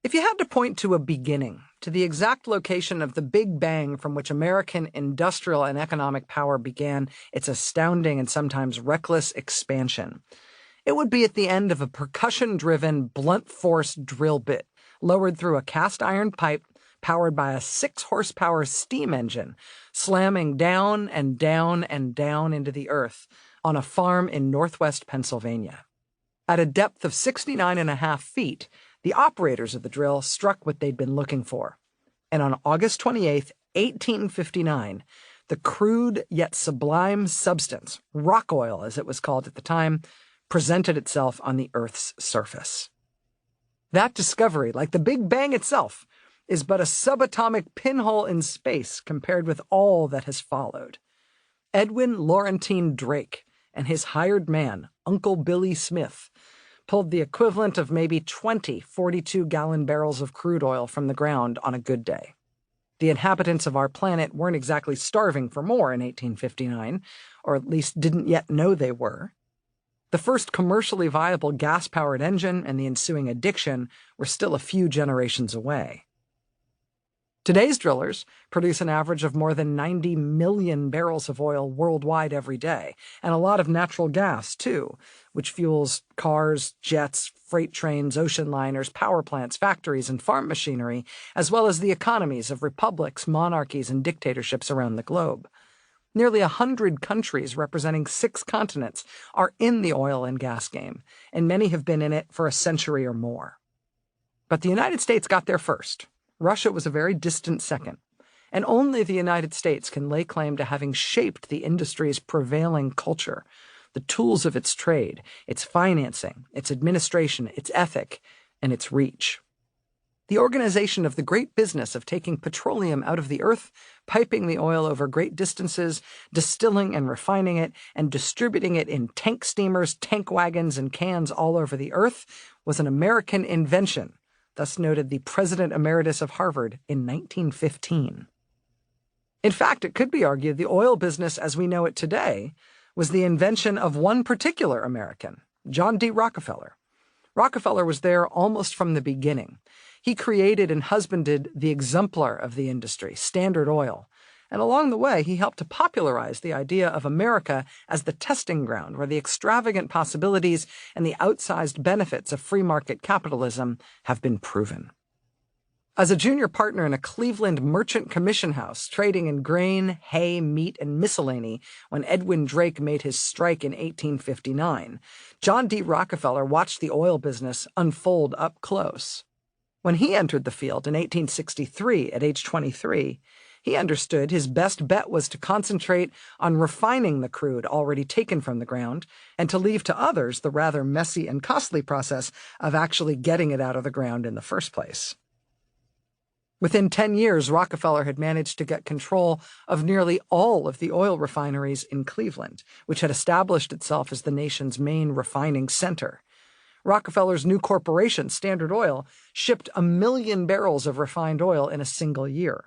If you had to point to a beginning, to the exact location of the Big Bang from which American industrial and economic power began its astounding and sometimes reckless expansion, it would be at the end of a percussion-driven, blunt-force drill bit, lowered through a cast-iron pipe powered by a 6-horsepower steam engine, slamming down and down and down into the earth on a farm in northwest Pennsylvania. At a depth of 69.5 feet, the operators of the drill struck what they'd been looking for. And on August 28, 1859, the crude yet sublime substance, rock oil as it was called at the time, presented itself on the Earth's surface. That discovery, like the Big Bang itself, is but a subatomic pinhole in space compared with all that has followed. Edwin Laurentine Drake and his hired man, Uncle Billy Smith, pulled the equivalent of maybe 20 42-gallon barrels of crude oil from the ground on a good day. The inhabitants of our planet weren't exactly starving for more in 1859, or at least didn't yet know they were. The first commercially viable gas-powered engine and the ensuing addiction were still a few generations away. Today's drillers produce an average of more than 90 million barrels of oil worldwide every day, and a lot of natural gas, too, which fuels cars, jets, freight trains, ocean liners, power plants, factories, and farm machinery, as well as the economies of republics, monarchies, and dictatorships around the globe. Nearly 100 countries representing 6 continents are in the oil and gas game, and many have been in it for a century or more. But the United States got there first. Russia was a very distant second, and only the United States can lay claim to having shaped the industry's prevailing culture, the tools of its trade, its financing, its administration, its ethic, and its reach. The organization of the great business of taking petroleum out of the earth, piping the oil over great distances, distilling and refining it, and distributing it in tank steamers, tank wagons, and cans all over the earth was an American invention, thus noted the President Emeritus of Harvard in 1915. In fact, it could be argued the oil business as we know it today was the invention of one particular American, John D. Rockefeller. Rockefeller was there almost from the beginning. He created and husbanded the exemplar of the industry, Standard Oil, and along the way he helped to popularize the idea of America as the testing ground where the extravagant possibilities and the outsized benefits of free market capitalism have been proven. As a junior partner in a Cleveland merchant commission house trading in grain, hay, meat, and miscellany when Edwin Drake made his strike in 1859, John D. Rockefeller watched the oil business unfold up close. When he entered the field in 1863 at age 23, he understood his best bet was to concentrate on refining the crude already taken from the ground and to leave to others the rather messy and costly process of actually getting it out of the ground in the first place. Within 10 years, Rockefeller had managed to get control of nearly all of the oil refineries in Cleveland, which had established itself as the nation's main refining center. Rockefeller's new corporation, Standard Oil, shipped 1 million barrels of refined oil in a single year.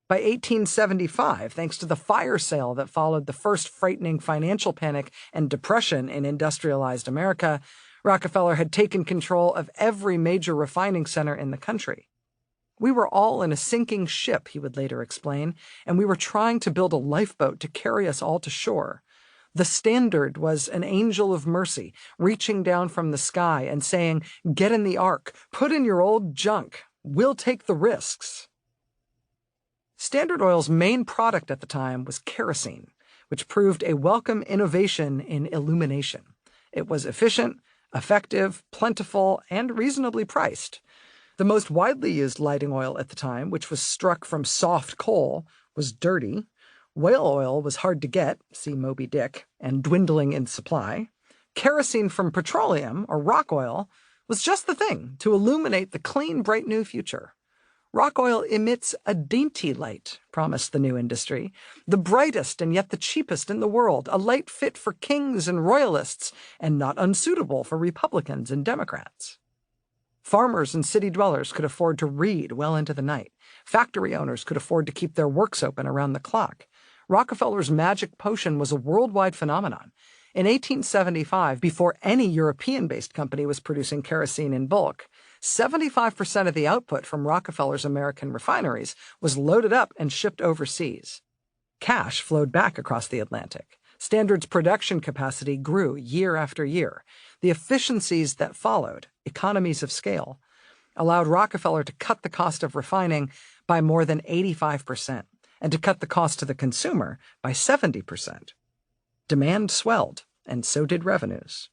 By 1875, thanks to the fire sale that followed the first frightening financial panic and depression in industrialized America, Rockefeller had taken control of every major refining center in the country. We were all in a sinking ship, he would later explain, and we were trying to build a lifeboat to carry us all to shore. The Standard was an angel of mercy, reaching down from the sky and saying, "Get in the ark, put in your old junk, we'll take the risks." Standard Oil's main product at the time was kerosene, which proved a welcome innovation in illumination. It was efficient, effective, plentiful, and reasonably priced. The most widely used lighting oil at the time, which was struck from soft coal, was dirty. Whale oil was hard to get, see Moby Dick, and dwindling in supply. Kerosene from petroleum, or rock oil, was just the thing to illuminate the clean, bright new future. Rock oil emits a dainty light, promised the new industry, the brightest and yet the cheapest in the world, a light fit for kings and royalists, and not unsuitable for Republicans and Democrats. Farmers and city dwellers could afford to read well into the night. Factory owners could afford to keep their works open around the clock. Rockefeller's magic potion was a worldwide phenomenon. In 1875, before any European-based company was producing kerosene in bulk, 75% of the output from Rockefeller's American refineries was loaded up and shipped overseas. Cash flowed back across the Atlantic. Standard's production capacity grew year after year. The efficiencies that followed, economies of scale, allowed Rockefeller to cut the cost of refining by more than 85% and to cut the cost to the consumer by 70%. Demand swelled, and so did revenues.